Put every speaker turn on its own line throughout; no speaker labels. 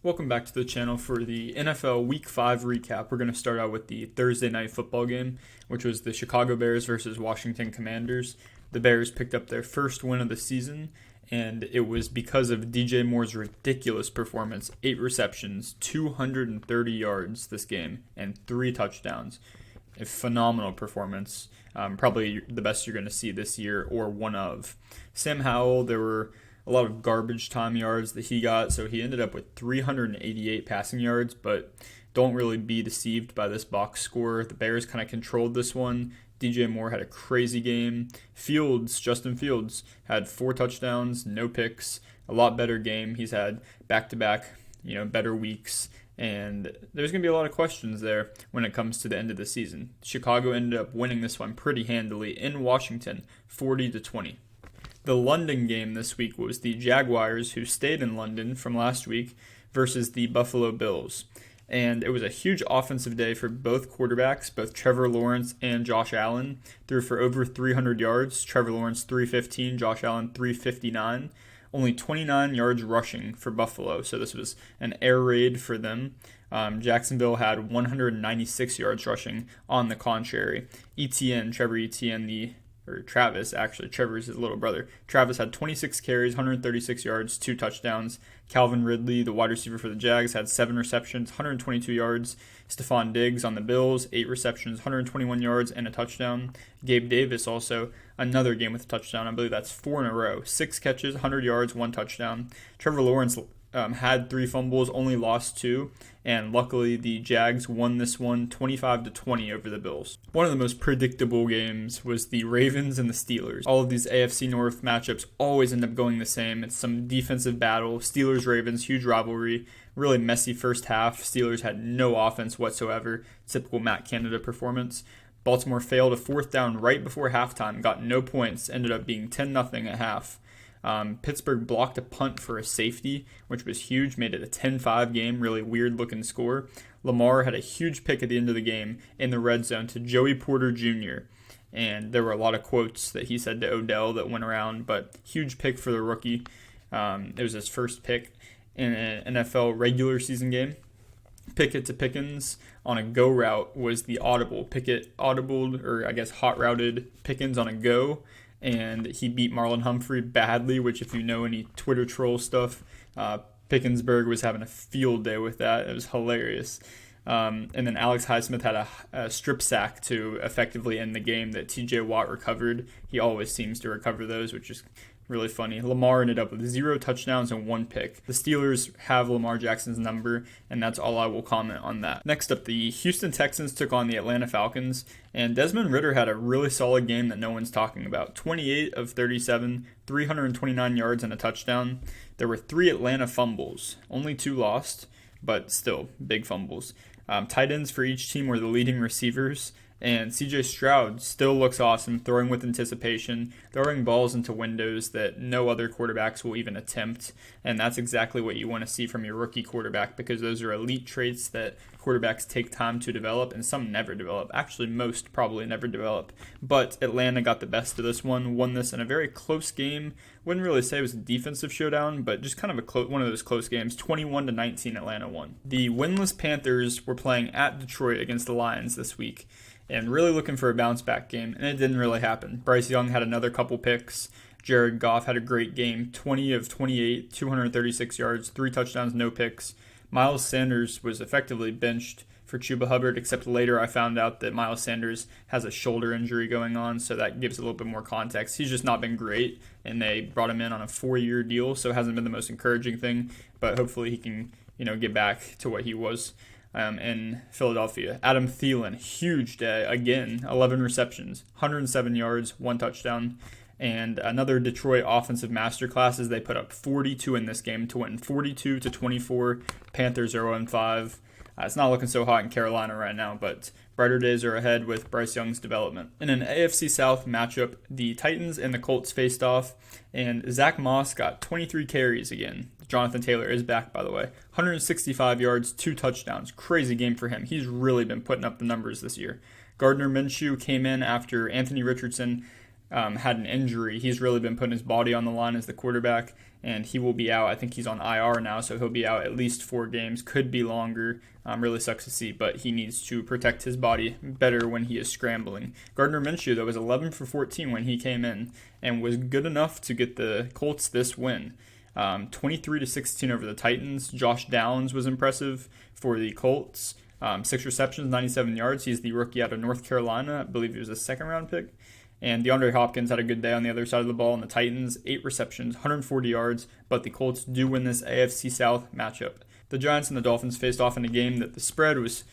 Welcome back to the channel for the NFL Week 5 recap. We're going to start out with the Thursday night football game, which was the Chicago Bears versus Washington Commanders. The Bears picked up their first win of the season, and it was because of DJ Moore's ridiculous performance. 8 receptions, 230 yards this game, and 3 touchdowns. A phenomenal performance. Probably the best you're going to see this year, or one of. Sam Howell, there were a lot of garbage time yards that he got, so he ended up with 388 passing yards, but don't really be deceived by this box score. The Bears kind of controlled this one. DJ Moore had a crazy game. Justin Fields, had 4 touchdowns, no picks, a lot better game. He's had back-to-back, better weeks, and there's going to be a lot of questions there when it comes to the end of the season. Chicago ended up winning this one pretty handily in Washington, 40-20. The London game this week was the Jaguars, who stayed in London from last week, versus the Buffalo Bills. And it was a huge offensive day for both quarterbacks. Both Trevor Lawrence and Josh Allen threw for over 300 yards. Trevor Lawrence 315, Josh Allen 359. Only 29 yards rushing for Buffalo, so this was an air raid for them. Jacksonville had 196 yards rushing on the contrary. Travis, actually, Trevor's his little brother. Travis had 26 carries, 136 yards, 2 touchdowns. Calvin Ridley, the wide receiver for the Jags, had 7 receptions, 122 yards. Stephon Diggs on the Bills, 8 receptions, 121 yards, and a touchdown. Gabe Davis also, another game with a touchdown. I believe that's 4 in a row. 6 catches, 100 yards, 1 touchdown. Trevor Lawrence had 3 fumbles, only lost 2, and luckily the Jags won this one 25-20 over the Bills. One of the most predictable games was the Ravens and the Steelers. All of these AFC North matchups always end up going the same. It's some defensive battle. Steelers-Ravens, huge rivalry, really messy first half. Steelers had no offense whatsoever, typical Matt Canada performance. Baltimore failed a 4th down right before halftime, got no points, ended up being 10-0 at half. Pittsburgh blocked a punt for a safety, which was huge, made it a 10-5 game, really weird-looking score. Lamar had a huge pick at the end of the game in the red zone to Joey Porter Jr., and there were a lot of quotes that he said to Odell that went around, but huge pick for the rookie. It was his first pick in an NFL regular season game. Pickett to Pickens on a go route was the audible. Pickett audibled, or I guess hot routed Pickens on a go, and he beat Marlon Humphrey badly, which if you know any Twitter troll stuff, Pickensburg was having a field day with that. It was hilarious. And then Alex Highsmith had a strip sack to effectively end the game that TJ Watt recovered. He always seems to recover those, which is really funny. Lamar ended up with 0 touchdowns and 1 pick. The Steelers have Lamar Jackson's number, and that's all I will comment on that. Next up, the Houston Texans took on the Atlanta Falcons, and Desmond Ridder had a really solid game that no one's talking about. 28 of 37, 329 yards and a touchdown. There were 3 Atlanta fumbles, only 2 lost, but still big fumbles. Tight ends for each team were the leading receivers, and CJ Stroud still looks awesome, throwing with anticipation, throwing balls into windows that no other quarterbacks will even attempt. And that's exactly what you want to see from your rookie quarterback, because those are elite traits that quarterbacks take time to develop, and some never develop. Actually, most probably never develop. But Atlanta got the best of this one, won this in a very close game. Wouldn't really say it was a defensive showdown, but just kind of one of those close games. 21-19, Atlanta won. The winless Panthers were playing at Detroit against the Lions this week, and really looking for a bounce-back game, and it didn't really happen. Bryce Young had another couple picks. Jared Goff had a great game, 20 of 28, 236 yards, 3 touchdowns, no picks. Miles Sanders was effectively benched for Chuba Hubbard, except later I found out that Miles Sanders has a shoulder injury going on, so that gives a little bit more context. He's just not been great, and they brought him in on a 4-year deal, so it hasn't been the most encouraging thing, but hopefully he can, get back to what he was in Philadelphia. Adam Thielen, huge day, again, 11 receptions, 107 yards, 1 touchdown, and another Detroit offensive masterclass as they put up 42 in this game to win 42-24. Panthers are 0-5. It's not looking so hot in Carolina right now, but brighter days are ahead with Bryce Young's development. In an AFC South matchup, the Titans and the Colts faced off, and Zach Moss got 23 carries again. Jonathan Taylor is back, by the way. 165 yards, 2 touchdowns. Crazy game for him. He's really been putting up the numbers this year. Gardner Minshew came in after Anthony Richardson had an injury. He's really been putting his body on the line as the quarterback, and he will be out. I think he's on IR now, so he'll be out at least 4 games. Could be longer. Really sucks to see, but he needs to protect his body better when he is scrambling. Gardner Minshew, though, was 11 for 14 when he came in and was good enough to get the Colts this win. 23-16 over the Titans. Josh Downs was impressive for the Colts. 6 receptions, 97 yards. He's the rookie out of North Carolina. I believe he was a second-round pick. And DeAndre Hopkins had a good day on the other side of the ball. And the Titans, 8 receptions, 140 yards. But the Colts do win this AFC South matchup. The Giants and the Dolphins faced off in a game that the spread was,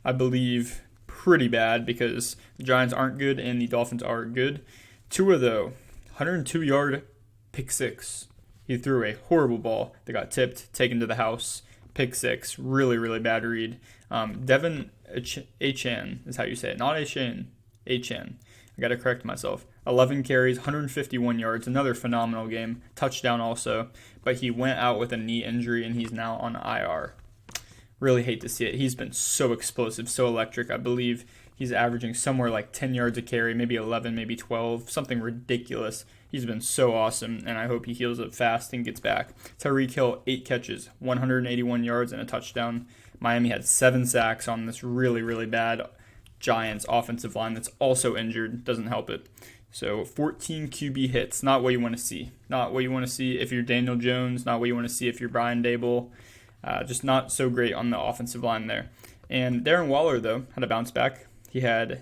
I believe, pretty bad because the Giants aren't good and the Dolphins are good. Tua, though, 102-yard pick 6. He threw a horrible ball that got tipped, taken to the house. Pick 6, really, really bad read. Devin Achane is how you say it, not Achane. Achane. I got to correct myself. 11 carries, 151 yards, another phenomenal game. Touchdown also, but he went out with a knee injury and he's now on IR. Really hate to see it. He's been so explosive, so electric. I believe he's averaging somewhere like 10 yards a carry, maybe 11, maybe 12, something ridiculous. He's been so awesome, and I hope he heals up fast and gets back. Tyreek Hill, 8 catches, 181 yards, and a touchdown. Miami had 7 sacks on this really, really bad Giants offensive line that's also injured. Doesn't help it. So 14 QB hits, not what you want to see. Not what you want to see if you're Daniel Jones, not what you want to see if you're Brian Dable. Just not so great on the offensive line there. And Darren Waller, though, had a bounce back. He had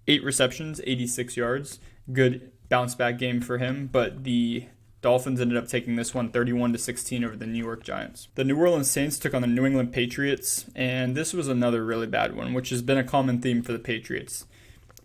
8 receptions, 86 yards. Good bounce back game for him, but the Dolphins ended up taking this one 31-16 over the New York Giants. The New Orleans Saints took on the New England Patriots, and this was another really bad one, which has been a common theme for the Patriots.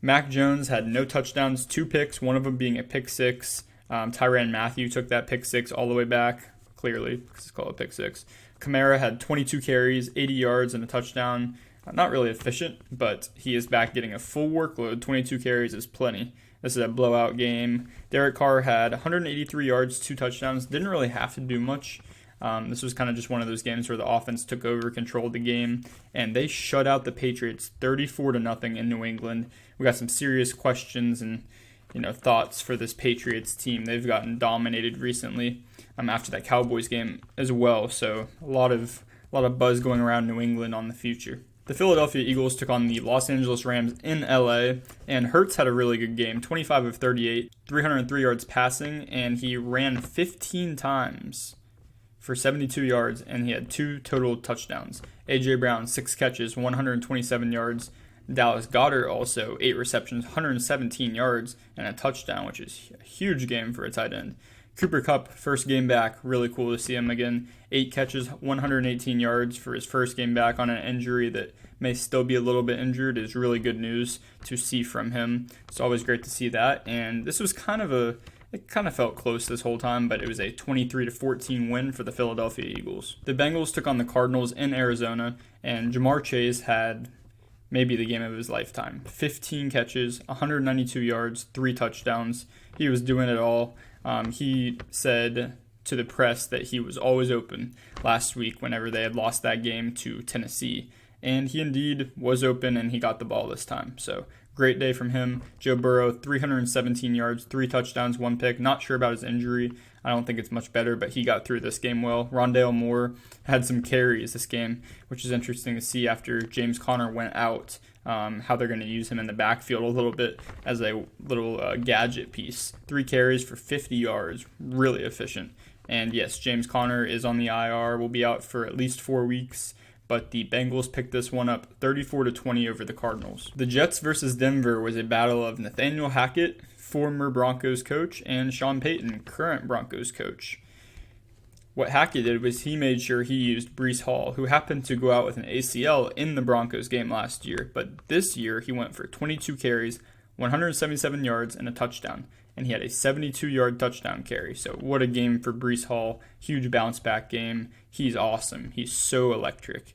Mac Jones had no touchdowns, 2 picks, one of them being a pick 6. Tyrann Mathieu took that pick 6 all the way back, clearly, because it's called a pick 6. Kamara had 22 carries, 80 yards, and a touchdown. Not really efficient, but he is back getting a full workload. 22 carries is plenty. This is a blowout game. Derek Carr had 183 yards, 2 touchdowns. Didn't really have to do much. This was kind of just one of those games where the offense took over, controlled the game, and they shut out the Patriots 34-0 in New England. We got some serious questions and thoughts for this Patriots team. They've gotten dominated recently after that Cowboys game as well. So a lot of buzz going around New England on the future. The Philadelphia Eagles took on the Los Angeles Rams in LA, and Hurts had a really good game, 25 of 38, 303 yards passing, and he ran 15 times for 72 yards, and he had 2 total touchdowns. A.J. Brown, 6 catches, 127 yards. Dallas Goedert also 8 receptions, 117 yards, and a touchdown, which is a huge game for a tight end. Cooper Kupp, first game back, really cool to see him again. 8 catches, 118 yards for his first game back on an injury that may still be a little bit injured is really good news to see from him. It's always great to see that, and this was it kind of felt close this whole time, but it was a 23-14 win for the Philadelphia Eagles. The Bengals took on the Cardinals in Arizona, and Jamar Chase had maybe the game of his lifetime. 15 catches, 192 yards, 3 touchdowns. He was doing it all. He said to the press that he was always open last week whenever they had lost that game to Tennessee. And he indeed was open, and he got the ball this time. So great day from him. Joe Burrow, 317 yards, 3 touchdowns, 1 pick. Not sure about his injury. I don't think it's much better, but he got through this game well. Rondale Moore had some carries this game, which is interesting to see after James Conner went out, how they're going to use him in the backfield a little bit as a little gadget piece. 3 carries for 50 yards, really efficient. And yes, James Conner is on the IR, will be out for at least 4 weeks. But the Bengals picked this one up 34-20 over the Cardinals. The Jets versus Denver was a battle of Nathaniel Hackett, former Broncos coach, and Sean Payton, current Broncos coach. What Hackett did was he made sure he used Breece Hall, who happened to go out with an ACL in the Broncos game last year. But this year, he went for 22 carries, 177 yards, and a touchdown. And he had a 72-yard touchdown carry. So what a game for Breece Hall. Huge bounce-back game. He's awesome. He's so electric.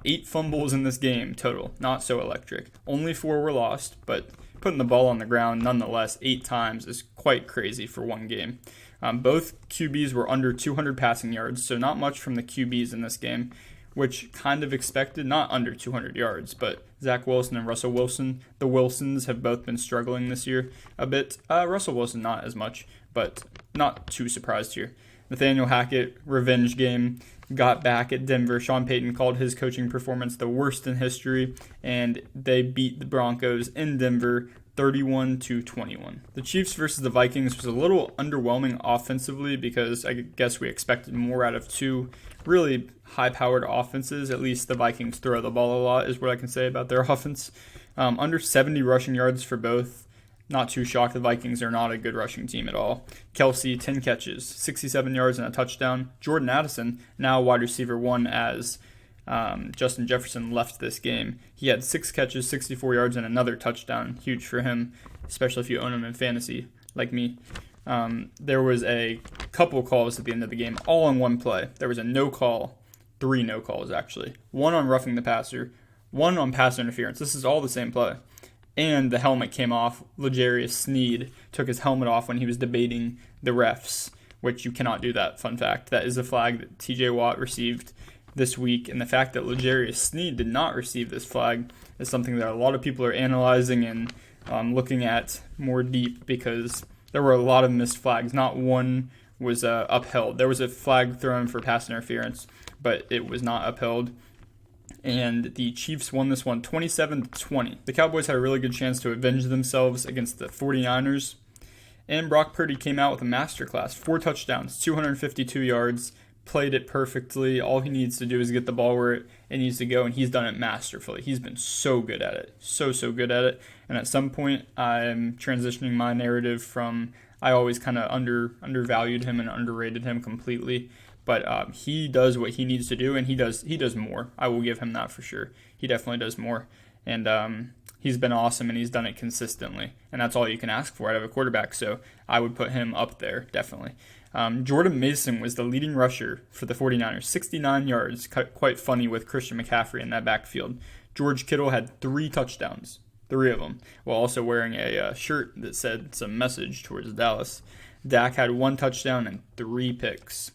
8 fumbles in this game total. Not so electric. Only 4 were lost, but putting the ball on the ground nonetheless 8 times is quite crazy for one game. Both QBs were under 200 passing yards, so not much from the QBs in this game. which kind of expected, not under 200 yards, but Zach Wilson and Russell Wilson, the Wilsons have both been struggling this year a bit. Russell Wilson not as much, but not too surprised here. Nathaniel Hackett, revenge game, got back at Denver. Sean Payton called his coaching performance the worst in history, and they beat the Broncos in Denver 31-21. The Chiefs versus the Vikings was a little underwhelming offensively because I guess we expected more out of two really high-powered offenses. At least the Vikings throw the ball a lot is what I can say about their offense. Under 70 rushing yards for both. Not too shocked. The Vikings are not a good rushing team at all. Kelsey, 10 catches, 67 yards and a touchdown. Jordan Addison, now wide receiver one as Justin Jefferson left this game. He had 6 catches, 64 yards, and another touchdown. Huge for him, especially if you own him in fantasy, like me. There was a couple calls at the end of the game, all in one play. There was a no call, 3 no calls actually. One on roughing the passer, one on pass interference. This is all the same play. And the helmet came off. L'Jarius Sneed took his helmet off when he was debating the refs, which you cannot do that. Fun fact. That is a flag that TJ Watt received this week. And the fact that L'Jarius Sneed did not receive this flag is something that a lot of people are analyzing and looking at more deep because there were a lot of missed flags. Not one was upheld. There was a flag thrown for pass interference, but it was not upheld. And the Chiefs won this one 27-20. The Cowboys had a really good chance to avenge themselves against the 49ers. And Brock Purdy came out with a masterclass. 4 touchdowns, 252 yards, played it perfectly. All he needs to do is get the ball where it needs to go, and he's done it masterfully. He's been so good at it. So good at it. And at some point, I'm transitioning my narrative from I always kind of undervalued him and underrated him completely. But he does what he needs to do, and he does more. I will give him that for sure. He definitely does more. And he's been awesome, and he's done it consistently. And that's all you can ask for out of a quarterback. So I would put him up there, definitely. Jordan Mason was the leading rusher for the 49ers, 69 yards. Quite funny with Christian McCaffrey in that backfield. George Kittle had 3 touchdowns, 3 of them, while also wearing a shirt that said some message towards Dallas. Dak had 1 touchdown and 3 picks.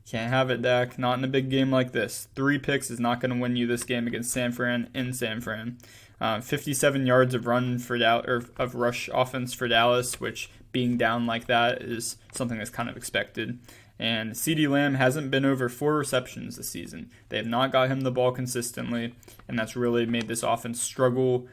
Can't have it, Dak. Not in a big game like this. 3 picks is not going to win you this game against San Fran in San Fran. 57 yards of rush offense for Dallas, which being down like that is something that's kind of expected. And CeeDee Lamb hasn't been over 4 receptions this season. They have not got him the ball consistently, and that's really made this offense struggle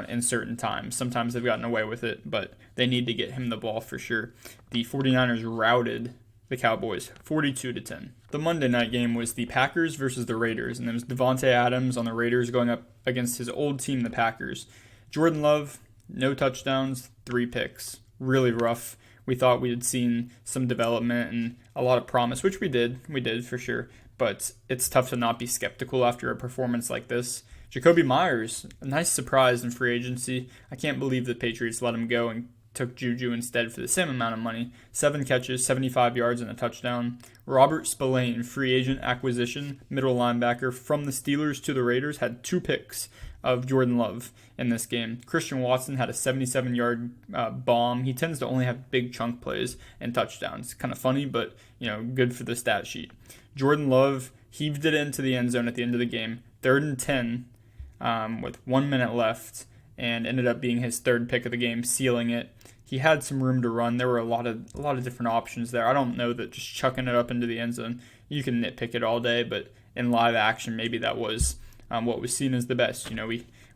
in certain times. Sometimes they've gotten away with it, but they need to get him the ball for sure. The 49ers routed the Cowboys 42-10. The Monday night game was the Packers versus the Raiders, and it was Devontae Adams on the Raiders going up against his old team, the Packers. Jordan Love, no touchdowns, 3 picks. Really rough. We thought we had seen some development and a lot of promise, which we did. We did for sure, but it's tough to not be skeptical after a performance like this. Jacoby Myers, a nice surprise in free agency. I can't believe the Patriots let him go and took Juju instead for the same amount of money. 7 catches, 75 yards, and a touchdown. Robert Spillane, free agent acquisition, middle linebacker from the Steelers to the Raiders, had 2 picks of Jordan Love in this game. Christian Watson had a 77-yard bomb. He tends to only have big chunk plays and touchdowns. Kind of funny, but good for the stat sheet. Jordan Love heaved it into the end zone at the end of the game. 3rd and 10 with 1 minute left, and ended up being his 3rd pick of the game, sealing it. He had some room to run. There were a lot of different options there. I don't know that just chucking it up into the end zone, you can nitpick it all day, but in live action, maybe that was what was seen as the best.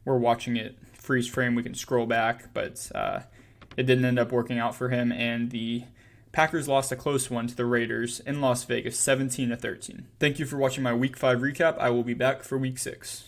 We're watching it freeze frame. We can scroll back, but it didn't end up working out for him, and the Packers lost a close one to the Raiders in Las Vegas, 17-13. Thank you for watching my Week 5 recap. I will be back for Week 6.